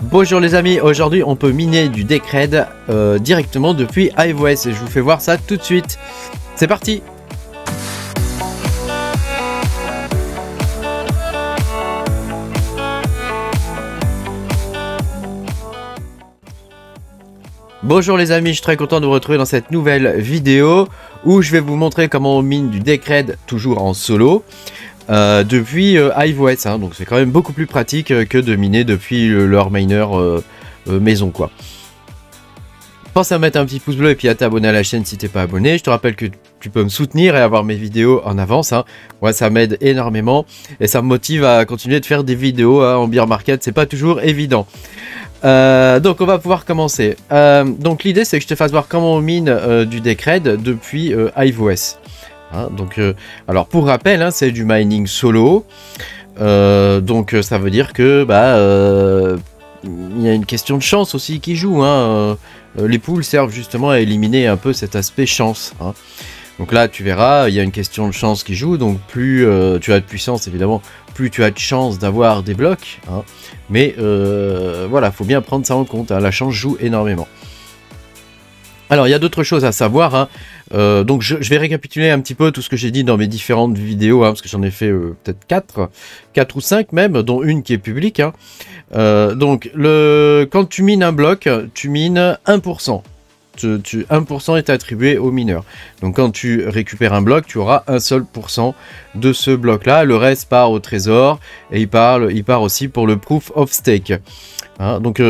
Bonjour les amis, aujourd'hui on peut miner du Decred directement depuis iOS et je vous fais voir ça tout de suite. C'est parti! Bonjour les amis, je suis très content de vous retrouver dans cette nouvelle vidéo où je vais vous montrer comment on mine du Decred toujours en solo depuis iOS, hein. Donc c'est quand même beaucoup plus pratique que de miner depuis leur miner maison quoi. Pense à mettre un petit pouce bleu et puis à t'abonner à la chaîne si t'es pas abonné. Je te rappelle que tu peux me soutenir et avoir mes vidéos en avance, hein. Moi ça m'aide énormément et ça me motive à continuer de faire des vidéos, hein. En bear market c'est pas toujours évident. Donc on va pouvoir commencer. Donc l'idée c'est que je te fasse voir comment on mine du Decred depuis iOS. Hein, donc alors pour rappel, hein, c'est du mining solo. Donc ça veut dire que il y a une question de chance aussi qui joue. Hein. Les poules servent justement à éliminer un peu cet aspect chance. Hein. Donc là tu verras, il y a une question de chance qui joue. Donc plus tu as de puissance évidemment, plus tu as de chance d'avoir des blocs. Hein. Mais voilà, faut bien prendre ça en compte. Hein. La chance joue énormément. Alors il y a d'autres choses à savoir, hein. Donc je vais récapituler un petit peu tout ce que j'ai dit dans mes différentes vidéos, hein, parce que j'en ai fait peut-être 4 ou 5 même, dont une qui est publique. Hein. Donc quand tu mines un bloc, tu mines 1%. 1% est attribué au mineur. Donc quand tu récupères un bloc, tu auras un seul % de ce bloc là. Le reste part au trésor et il part aussi pour le proof of stake. Hein, donc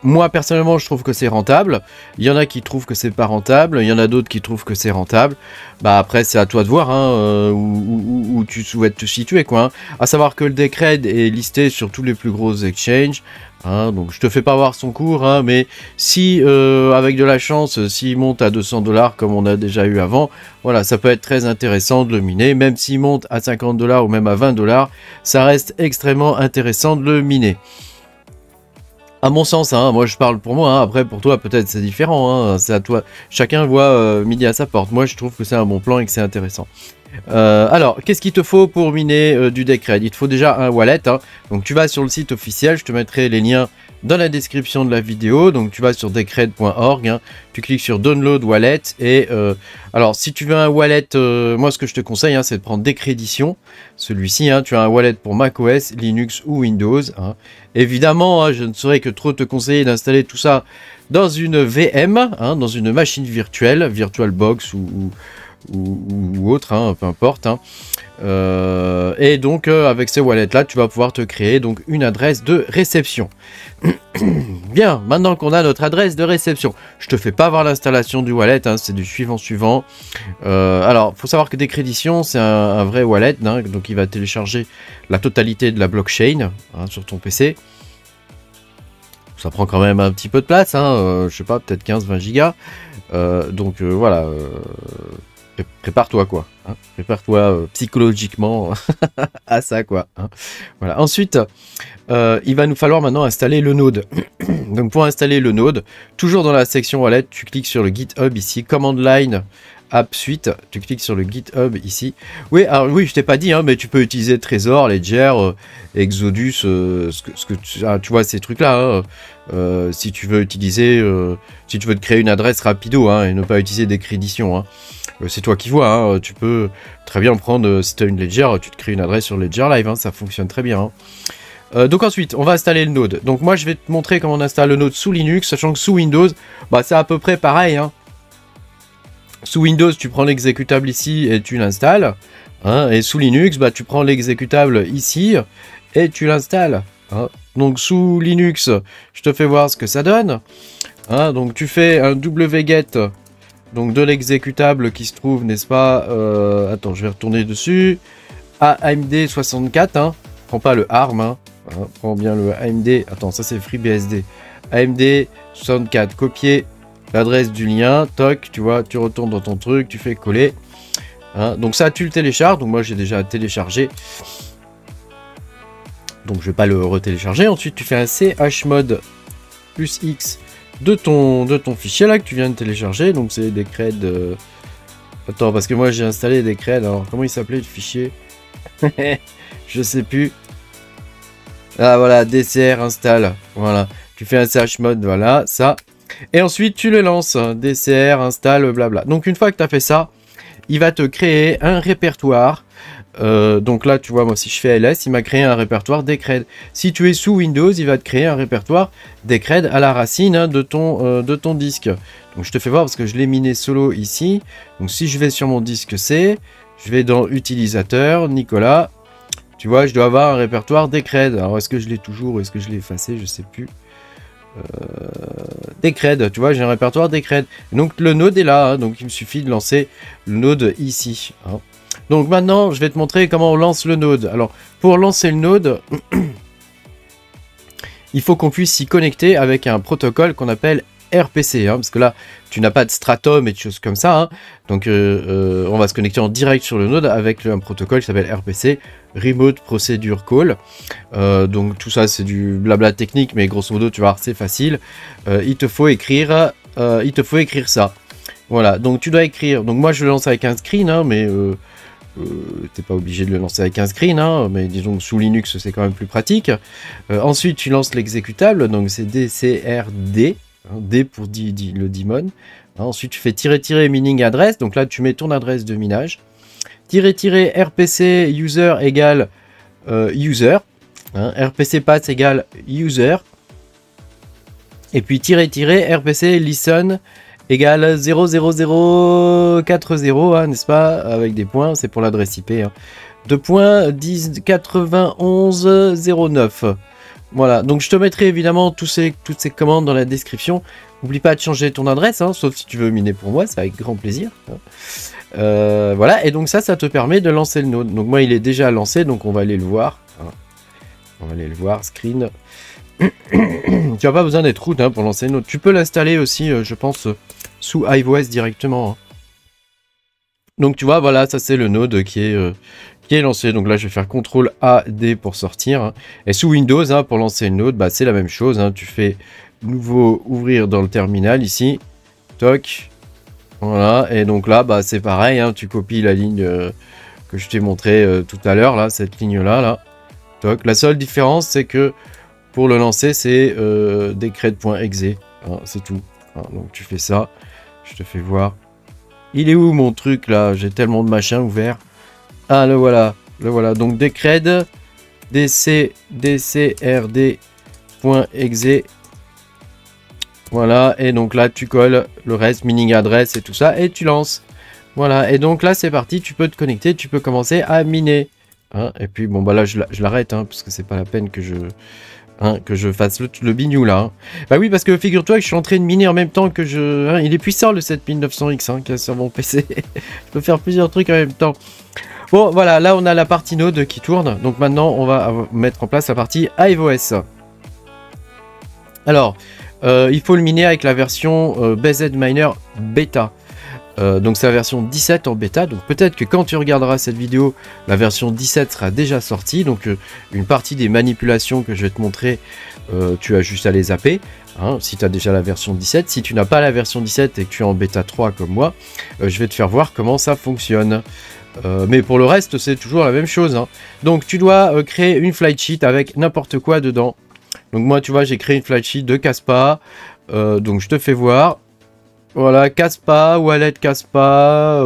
moi personnellement je trouve que c'est rentable. Il y en a qui trouvent que c'est pas rentable. Il y en a d'autres qui trouvent que c'est rentable. Bah après c'est à toi de voir, hein, où tu souhaites te situer quoi. Hein. À savoir que le Decred est listé sur tous les plus gros exchanges. Hein, donc je te fais pas voir son cours, hein, mais si avec de la chance, s'il monte à 200 $ comme on a déjà eu avant, voilà, ça peut être très intéressant de le miner. Même s'il monte à 50 $ ou même à 20 $, ça reste extrêmement intéressant de le miner. À mon sens, hein, moi je parle pour moi, hein, après pour toi peut-être c'est différent, hein, c'est à toi, chacun voit midi à sa porte. Moi je trouve que c'est un bon plan et que c'est intéressant. Alors, qu'est-ce qu'il te faut pour miner du Decred? Il te faut déjà un wallet, hein. Donc tu vas sur le site officiel, je te mettrai les liens dans la description de la vidéo. Donc tu vas sur decred.org, hein, tu cliques sur Download Wallet et alors si tu veux un wallet, moi ce que je te conseille, hein, c'est de prendre Decredition. Celui-ci, hein, tu as un wallet pour macOS, Linux ou Windows. Hein. Évidemment, hein, je ne saurais que trop te conseiller d'installer tout ça dans une VM, hein, dans une machine virtuelle, VirtualBox ou autre, hein, peu importe. Hein. Et donc avec ces wallets là tu vas pouvoir te créer donc une adresse de réception. Bien, maintenant qu'on a notre adresse de réception, je te fais pas voir l'installation du wallet, hein, c'est du suivant. Alors faut savoir que Decredition c'est un vrai wallet, hein, donc il va télécharger la totalité de la blockchain, hein, sur ton PC. Ça prend quand même un petit peu de place, hein, je sais pas, peut-être 15-20 gigas. Donc voilà, prépare-toi quoi, hein. Prépare-toi psychologiquement à ça quoi. Hein. Voilà. Ensuite, il va nous falloir maintenant installer le node. Donc pour installer le node, toujours dans la section wallet, tu cliques sur le GitHub ici, command line app suite, tu cliques sur le GitHub ici. Oui, alors oui, je t'ai pas dit, hein, mais tu peux utiliser Trésor, Ledger, Exodus, tu vois ces trucs là. Hein, si tu veux utiliser, si tu veux te créer une adresse rapido, hein, et ne pas utiliser Decredition. Hein. C'est toi qui vois, hein, tu peux très bien prendre, si tu as une Ledger, tu te crées une adresse sur Ledger Live, hein, ça fonctionne très bien. Hein. Donc ensuite, on va installer le node. Donc moi, je vais te montrer comment on installe le node sous Linux, sachant que sous Windows, bah, c'est à peu près pareil. Hein. Sous Windows, tu prends l'exécutable ici et tu l'installes. Hein, et sous Linux, bah, tu prends l'exécutable ici et tu l'installes. Hein. Donc sous Linux, je te fais voir ce que ça donne. Hein, donc tu fais un wget. Donc de l'exécutable qui se trouve, n'est-ce pas, attends, je vais retourner dessus. AMD 64, hein. Prends pas le ARM, hein. Hein, prends bien le AMD. Attends, ça c'est FreeBSD. AMD 64, copier l'adresse du lien, toc, tu vois, tu retournes dans ton truc, tu fais coller. Hein, donc ça, tu le télécharges. Donc moi, j'ai déjà téléchargé. Donc je vais pas le retélécharger. Ensuite, tu fais un chmod plus X de ton fichier là que tu viens de télécharger. Donc c'est Decred. Attends, parce que moi j'ai installé Decred. Alors comment il s'appelait le fichier? Je sais plus. Ah voilà, DCR install. Voilà. Tu fais un chmod, voilà, ça. Et ensuite, tu le lances. DCR install, blabla. Donc, une fois que tu as fait ça, il va te créer un répertoire. Donc là, tu vois, moi, si je fais ls, il m'a créé un répertoire Decred. Si tu es sous Windows, il va te créer un répertoire Decred à la racine hein, de ton disque. Donc, je te fais voir parce que je l'ai miné solo ici. Donc, si je vais sur mon disque C, je vais dans Utilisateur, Nicolas. Tu vois, je dois avoir un répertoire Decred. Alors, est-ce que je l'ai toujours ou est-ce que je l'ai effacé? Je sais plus. Decred, tu vois, j'ai un répertoire Decred. Donc, le node est là. Hein, donc, il me suffit de lancer le node ici. Hein. Donc maintenant, je vais te montrer comment on lance le node. Alors, pour lancer le node, il faut qu'on puisse s'y connecter avec un protocole qu'on appelle RPC. Hein, parce que là, tu n'as pas de stratum et de choses comme ça. Hein, donc, on va se connecter en direct sur le node avec un protocole qui s'appelle RPC, Remote Procedure Call. Donc, tout ça, c'est du blabla technique, mais grosso modo, tu vas voir, c'est facile. Il te faut écrire ça. Voilà, donc tu dois écrire. Donc, moi, je le lance avec un screen, hein, mais... t'es pas obligé de le lancer avec un screen, hein, mais disons que sous Linux c'est quand même plus pratique. Ensuite tu lances l'exécutable, donc c'est DCRD, hein, D pour le daemon. Hein, ensuite tu fais tirer mining address, donc là tu mets ton adresse de minage. RPC user égale user, hein, RPC path égale user. Et puis RPC listen égale 00040, hein, n'est-ce pas? Avec des points, c'est pour l'adresse IP. Hein. 2.109109. Voilà, donc je te mettrai évidemment toutes ces commandes dans la description. N'oublie pas de changer ton adresse, hein, sauf si tu veux miner pour moi, c'est avec grand plaisir. Hein. Voilà, et donc ça te permet de lancer le node. Donc moi, il est déjà lancé, donc on va aller le voir. Hein. On va aller le voir, screen. Tu n'as pas besoin d'être root hein, pour lancer le node. Tu peux l'installer aussi, je pense, sous iOS directement. Hein. Donc tu vois, voilà, ça c'est le node qui est lancé. Donc là, je vais faire CTRL-A-D pour sortir. Hein. Et sous Windows, hein, pour lancer le node, bah, c'est la même chose. Hein. Tu fais nouveau ouvrir dans le terminal ici. Toc. Voilà. Et donc là, bah, c'est pareil. Hein. Tu copies la ligne que je t'ai montré tout à l'heure, là, cette ligne-là. Là. Toc. La seule différence, c'est que pour le lancer, c'est decred.exe. Hein, c'est tout. Hein, donc tu fais ça. Je te fais voir. Il est où mon truc là? J'ai tellement de machins ouverts. Ah, le voilà. Le voilà. Donc decred. dcrd.exe. Voilà. Et donc là, tu colles le reste, mining address et tout ça. Et tu lances. Voilà. Et donc là, c'est parti. Tu peux te connecter. Tu peux commencer à miner. Hein, et puis, bon, bah là, je l'arrête. Hein, parce que c'est pas la peine que je fasse le bignou là. Hein. Bah oui, parce que figure-toi que je suis en train de miner en même temps que je... Hein, il est puissant le 7900X hein, qu'il y a sur mon PC. Je peux faire plusieurs trucs en même temps. Bon, voilà, là on a la partie node qui tourne. Donc maintenant, on va mettre en place la partie iOS. Alors, il faut le miner avec la version BZ Miner Beta. Donc c'est la version 17 en bêta, donc peut-être que quand tu regarderas cette vidéo, la version 17 sera déjà sortie, donc une partie des manipulations que je vais te montrer, tu as juste à les zapper, hein, si tu as déjà la version 17. Si tu n'as pas la version 17 et que tu es en bêta 3 comme moi, je vais te faire voir comment ça fonctionne. Mais pour le reste, c'est toujours la même chose. Hein. Donc tu dois créer une flight sheet avec n'importe quoi dedans. Donc moi, tu vois, j'ai créé une flight sheet de Caspa, donc je te fais voir. Voilà, Caspa, Wallet Caspa,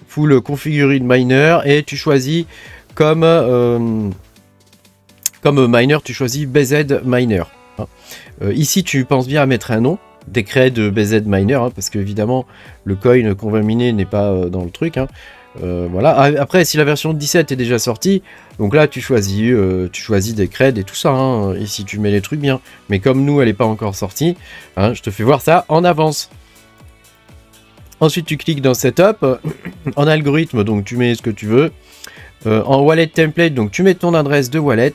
full configured miner, et tu choisis comme miner, tu choisis BZ Miner. Hein. Ici, tu penses bien à mettre un nom, Decred BZ Miner, hein, parce que évidemment, le coin qu'on va miner n'est pas dans le truc. Hein. Voilà. Après, si la version 17 est déjà sortie, donc là, tu choisis Decred et tout ça. Hein, ici, tu mets les trucs bien. Mais comme nous, elle n'est pas encore sortie, hein, je te fais voir ça en avance. Ensuite, tu cliques dans Setup, en algorithme, donc tu mets ce que tu veux. En Wallet Template, donc tu mets ton adresse de wallet.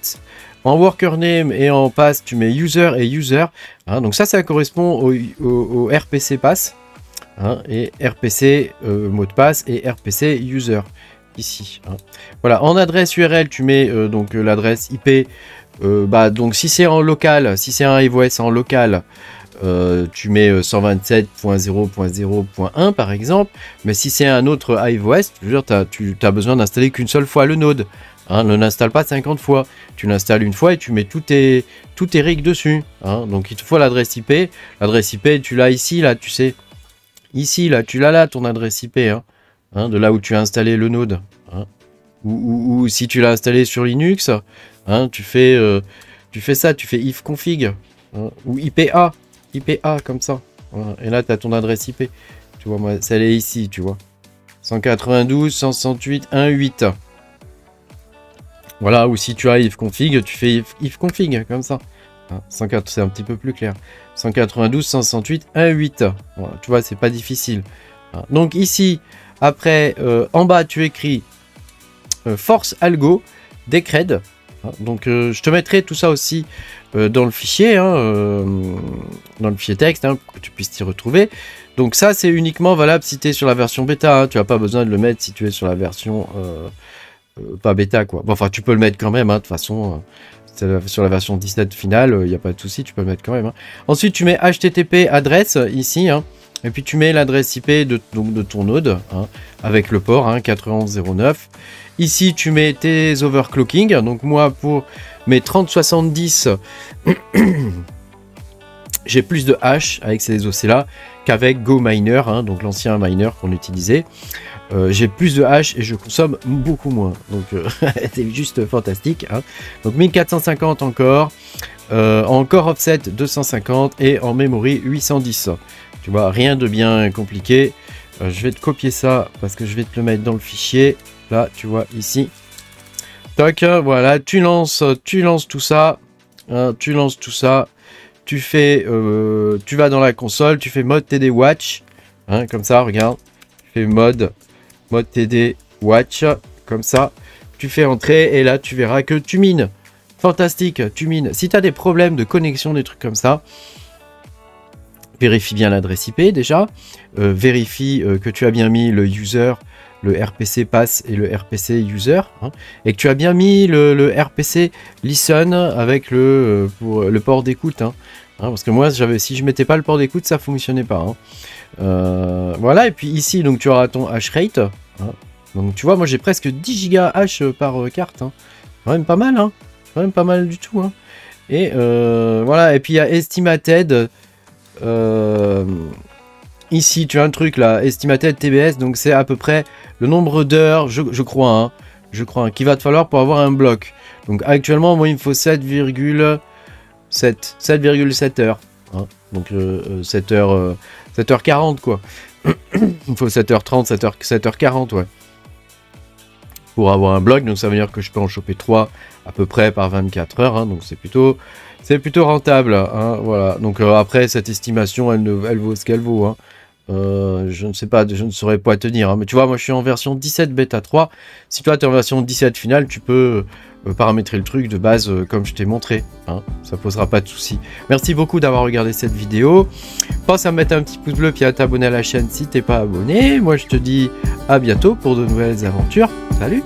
En Worker Name et en Pass, tu mets User et User. Hein, donc ça correspond au RPC Pass. Hein, et RPC mot de passe et RPC User, ici. Hein. Voilà, en adresse URL, tu mets donc l'adresse IP. Donc si c'est en local, si c'est un iOS en local, tu mets 127.0.0.1 par exemple, mais si c'est un autre iOS, tu as besoin d'installer qu'une seule fois le node. Hein, ne l'installe pas 50 fois. Tu l'installes une fois et tu mets tous tes rigs dessus. Hein. Donc il te faut l'adresse IP. L'adresse IP, tu l'as ici, là, tu sais. Ici, là, tu l'as là, ton adresse IP. Hein. Hein, de là où tu as installé le node. Hein. Ou si tu l'as installé sur Linux, hein, tu fais ça, tu fais ifconfig. Hein, ou IPA. IPA, comme ça. Voilà. Et là, tu as ton adresse IP. Tu vois, moi, elle est ici, tu vois. 192.168.1.8. Voilà, ou si tu as ifconfig, tu fais ifconfig, comme ça. Hein, c'est un petit peu plus clair. 192.168.1.8. Voilà, tu vois, c'est pas difficile. Hein, donc ici, après, en bas, tu écris force algo decred. Hein, donc, je te mettrai tout ça aussi dans le fichier, hein, dans le fichier texte, hein, pour que tu puisses t'y retrouver. Donc ça, c'est uniquement valable si tu es sur la version bêta. Hein, tu n'as pas besoin de le mettre si tu es sur la version pas bêta, quoi. Bon, enfin, tu peux le mettre quand même, hein, de toute façon. Sur la version 17 finale, il n'y a pas de souci, tu peux le mettre quand même. Hein. Ensuite, tu mets HTTP adresse ici, hein, et puis tu mets l'adresse IP de ton node, hein, avec le port, hein, 9109. Ici, tu mets tes overclocking. Donc moi, pour mes 3070, j'ai plus de hash avec ces OC-là qu'avec GoMiner, hein, donc l'ancien miner qu'on utilisait. J'ai plus de hash et je consomme beaucoup moins. Donc c'est juste fantastique. Hein. Donc 1450 encore. En core offset 250 et en memory 810. Tu vois, rien de bien compliqué. Je vais te copier ça parce que je vais te le mettre dans le fichier. Là, tu vois, ici. Toc, voilà, tu lances tout ça. Hein, tu lances tout ça. Tu fais, tu vas dans la console, tu fais mode TD Watch. Hein, comme ça, regarde. Tu fais mode TD Watch. Comme ça. Tu fais entrer et là, tu verras que tu mines. Fantastique, tu mines. Si tu as des problèmes de connexion, des trucs comme ça, vérifie bien l'adresse IP déjà. Vérifie que tu as bien mis le user, le RPC pass et le RPC user. Hein, et que tu as bien mis le RPC listen avec le port d'écoute. Hein, parce que moi, si je mettais pas le port d'écoute, ça fonctionnait pas. Hein. Voilà, et puis ici, donc tu auras ton hash rate. Hein, donc tu vois, moi j'ai presque 10 Go hash par carte. Hein. Quand même pas mal, hein. Quand même pas mal du tout. Hein. Et voilà, et puis il y a estimated. Ici, tu as un truc là, estimated TBS, donc c'est à peu près le nombre d'heures, je crois, hein, qu'il va te falloir pour avoir un bloc. Donc actuellement, moi, il me faut 7,7 heures. Hein, donc 7h40, quoi. Il me faut 7h30, 7h40, ouais. Pour avoir un bloc, donc ça veut dire que je peux en choper 3 à peu près par 24 heures, hein, donc c'est plutôt rentable, hein, voilà. Donc après, cette estimation, elle vaut ce qu'elle vaut, hein. Je ne sais pas, je ne saurais pas tenir, hein, mais tu vois, moi je suis en version 17 bêta 3. Si toi tu es en version 17 finale, tu peux paramétrer le truc de base comme je t'ai montré, hein, ça posera pas de soucis. Merci beaucoup d'avoir regardé cette vidéo. Pense à mettre un petit pouce bleu puis à t'abonner à la chaîne si t'es pas abonné. Moi je te dis à bientôt pour de nouvelles aventures. Salut!